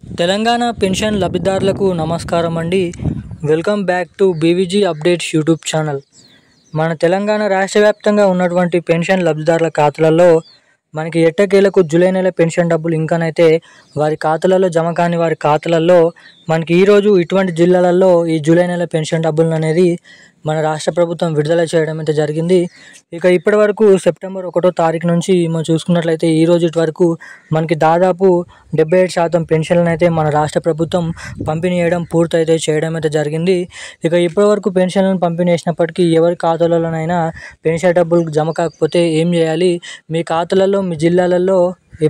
Telangana pension లబ్ధిదారులకు నమస్కారం అండి. Welcome back to BVG updates YouTube channel. మన తెలంగాణ రాష్ట్ర వ్యాప్తంగా ఉన్నటువంటి పెన్షన్ లబ్ధిదారుల ఖాతాలలో మనకి ఎట్టకేలకు జూలై నెల పెన్షన్ డబ్బులు ఇంకానైతే వారి ఖాతాలలో జమ కాని వారి ఖాతాలలో మనకి ఈరోజు ఇటువంటి జిల్లాలలో ఈ జూలై నెల పెన్షన్ డబ్బులను అనేది మన రాష్ట్ర ప్రభుత్వం విడుదల చేయడం అయితే జరిగింది. ఇక ఇప్పటి వరకు సెప్టెంబర్ 1వ తారీఖు నుంచి మనం చూసుకున్నట్లయితే ఈ రోజు వరకు మనకి దాదాపు 77% పెన్షన్లను అయితే మన రాష్ట్ర ప్రభుత్వం పంపిణీ చేయడం అయితే జరిగింది. ఇక ఇప్పటి వరకు పెన్షన్లను పంపిణీ చేసినప్పటికీ ఎవరి ఖాతాలలోనైనా పెన్షన్ డబ్బులు జమ కాకపోతే ఏం చేయాలి, మీ ఖాతాలలో మీ జిల్లాలలో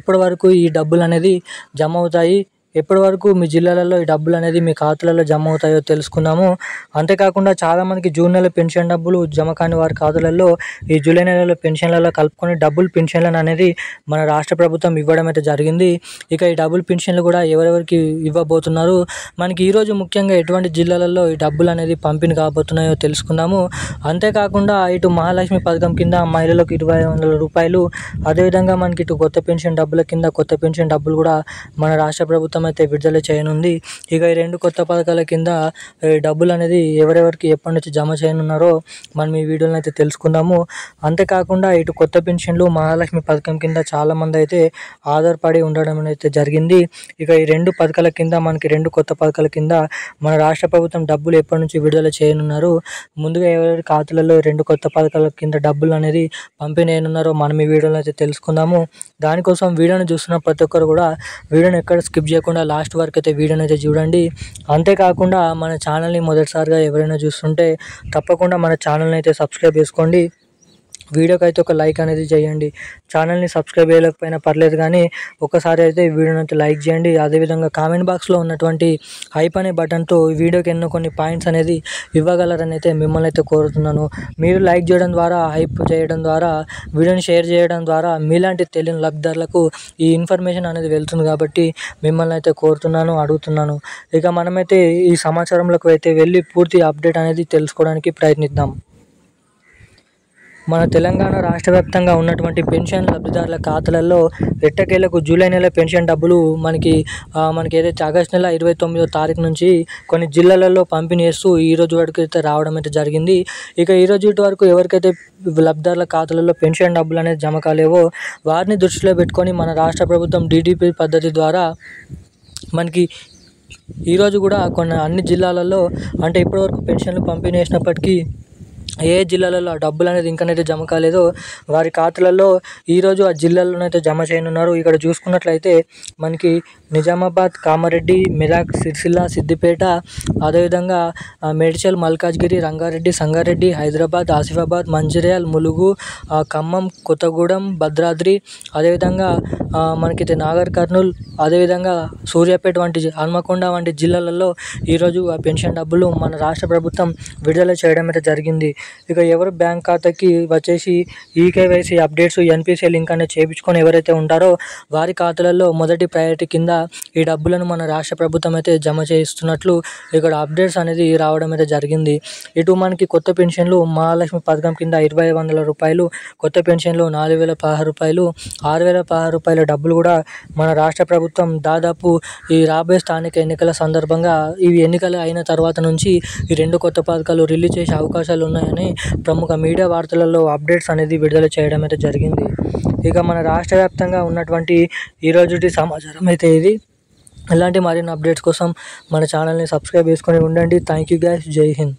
ఎప్పటి వరకు ఈ డబ్బులు అనేది జమ అవుతాయి, ఎప్పటి వరకు మీ జిల్లాలలో ఈ డబ్బులు అనేది మీ ఖాతాలలో జమ అవుతాయో తెలుసుకుందాము. అంతేకాకుండా చాలామందికి జూన్ నెల పెన్షన్ డబ్బులు జమ కాని వారి ఖాతాలలో ఈ జూలై నెలలో పెన్షన్లలో కలుపుకొని డబుల్ పెన్షన్లను అనేది మన రాష్ట్ర ప్రభుత్వం ఇవ్వడం అయితే జరిగింది. ఇక ఈ డబుల్ పెన్షన్లు కూడా ఎవరెవరికి ఇవ్వబోతున్నారు, మనకి ఈరోజు ముఖ్యంగా ఎటువంటి జిల్లాలలో ఈ డబ్బులు అనేది పంపిణీ కాబోతున్నాయో తెలుసుకుందాము. అంతేకాకుండా ఇటు మహాలక్ష్మి పథకం కింద మహిళలకు 2,500 రూపాయలు, అదేవిధంగా మనకి ఇటు కొత్త పెన్షన్ డబ్బుల కింద కొత్త పెన్షన్ డబ్బులు కూడా మన రాష్ట్ర ప్రభుత్వం అయితే విడుదల చేయనుంది. ఇక ఈ రెండు కొత్త పథకాల కింద డబ్బులు అనేది ఎవరెవరికి ఎప్పటి నుంచి జమ చేయనున్నారో మనం ఈ వీడియోలో అయితే తెలుసుకుందాము. అంతేకాకుండా ఇటు కొత్త పెన్షన్లు మహాలక్ష్మి పథకం కింద చాలామంది అయితే ఆధారపడి ఉండడం అయితే జరిగింది. ఇక ఈ రెండు పథకాల కింద మనకి రెండు కొత్త పథకాల కింద మన రాష్ట్ర ప్రభుత్వం డబ్బులు ఎప్పటి నుంచి విడుదల చేయనున్నారు, ముందుగా ఎవరి ఖాతాలలో రెండు కొత్త పథకాల కింద డబ్బులు అనేది పంపిణీ అయినున్నారో మనం ఈ వీడియోలో అయితే తెలుసుకుందాము. దానికోసం వీడియోని చూస్తున్న ప్రతి ఒక్కరు కూడా వీడియోని ఎక్కడ స్కిప్ చేయకుండా లాస్ట్ వరకు అయితే వీడియోని అయితే చూడండి. అంతేకాకుండా మన ఛానల్ని మొదటిసారిగా ఎవరైనా చూస్తుంటే తప్పకుండా మన ఛానల్ని అయితే సబ్స్క్రైబ్ చేసుకోండి. వీడియోకి అయితే ఒక లైక్ అనేది చేయండి. ఛానల్ని సబ్స్క్రైబ్ చేయలేకపోయినా పర్లేదు కానీ ఒకసారి అయితే వీడియోని అయితే లైక్ చేయండి. అదేవిధంగా కామెంట్ బాక్స్లో ఉన్నటువంటి హైప్ అనే బటన్తో ఈ వీడియోకి కొన్ని పాయింట్స్ అనేది ఇవ్వగలరని అయితే మిమ్మల్ని అయితే కోరుతున్నాను. మీరు లైక్ చేయడం ద్వారా, హైప్ చేయడం ద్వారా, వీడియోని షేర్ చేయడం ద్వారా మీలాంటి తెలియని లబ్ధిదారులకు ఈ ఇన్ఫర్మేషన్ అనేది వెళ్తుంది కాబట్టి మిమ్మల్ని అయితే కోరుతున్నాను, అడుగుతున్నాను. ఇక మనమైతే ఈ సమాచారంలోకి అయితే వెళ్ళి పూర్తి అప్డేట్ అనేది తెలుసుకోవడానికి ప్రయత్నిద్దాం. మన తెలంగాణ రాష్ట్ర వ్యాప్తంగా ఉన్నటువంటి పెన్షన్ లబ్ధిదారుల ఖాతాలలో ఎట్టకేలకు జూలై నెల పెన్షన్ డబ్బులు మనకి ఏదైతే ఆగస్టు నెల 29వ తారీఖు నుంచి కొన్ని జిల్లాలలో పంపిణీ చేస్తూ ఈ రోజు వరకు అయితే రావడం అయితే జరిగింది. ఇక ఈ రోజు వరకు ఎవరికైతే లబ్ధిదారుల ఖాతాలలో పెన్షన్ డబ్బులు అనేది జమ కాలేవో వారిని దృష్టిలో పెట్టుకొని మన రాష్ట్ర ప్రభుత్వం DDP పద్ధతి ద్వారా మనకి ఈరోజు కూడా అన్ని జిల్లాలలో అంటే ఇప్పటివరకు పెన్షన్లు పంపిణీ చేసినప్పటికీ ఏ జిల్లాలలో ఆ డబ్బులు అనేది ఇంకనైతే జమ కాలేదో వారి ఖాతాలలో ఈరోజు ఆ జిల్లాలోనైతే జమ చేయనున్నారు. ఇక్కడ చూసుకున్నట్లయితే మనకి నిజామాబాద్, కామారెడ్డి, మెదక్, సిరిసిల్ల, సిద్దిపేట, అదేవిధంగా మేడ్చల్, మల్కాజ్గిరి, రంగారెడ్డి, సంగారెడ్డి, హైదరాబాద్, ఆసిఫాబాద్, మంచిర్యాల్, ములుగు, ఖమ్మం, కొత్తగూడెం, భద్రాద్రి, అదేవిధంగా మనకి నాగర్ కర్నూల్, అదేవిధంగా సూర్యాపేట వంటి హన్మకొండ వంటి జిల్లాలలో ఈరోజు ఆ పెన్షన్ డబ్బులు మన రాష్ట్ర ప్రభుత్వం విడుదల చేయడం అయితే జరిగింది. ఇక ఎవరు బ్యాంక్ ఖాతాకి వచ్చేసి ఈకేవైసీ అప్డేట్స్, NPC లింక్ అనేది చేయించుకొని ఎవరైతే ఉంటారో వారి ఖాతాలలో మొదటి ప్రయారిటీ కింద ఈ డబ్బులను మన రాష్ట్ర ప్రభుత్వం అయితే జమ చేయిస్తున్నట్లు ఇక్కడ అప్డేట్స్ అనేది రావడం అయితే జరిగింది. ఇటు మనకి కొత్త పెన్షన్లు మహాలక్ష్మి పథకం కింద 2,500 రూపాయలు, కొత్త పెన్షన్లు 4,016 రూపాయలు, 6,016 రూపాయల డబ్బులు కూడా మన రాష్ట్ర ప్రభుత్వం దాదాపు ఈ రాబోయే స్థానిక ఎన్నికల సందర్భంగా ఇవి ఎన్నికలు అయిన తర్వాత నుంచి ఈ రెండు కొత్త పథకాలు రిలీజ్ చేసే అవకాశాలు ఉన్నాయని ప్రముఖ మీడియా వార్తలలో అప్డేట్స్ అనేది విడుదల చేయడం అయితే జరిగింది. ఇక మన రాష్ట్ర వ్యాప్తంగా ఉన్నటువంటి ఈరోజు సమాచారం అయితే ఇది. ఇలాంటి మరిన్ని అప్డేట్స్ కోసం మన ఛానల్ని సబ్స్క్రైబ్ చేసుకొని ఉండండి. Thank you guys. జై హింద్.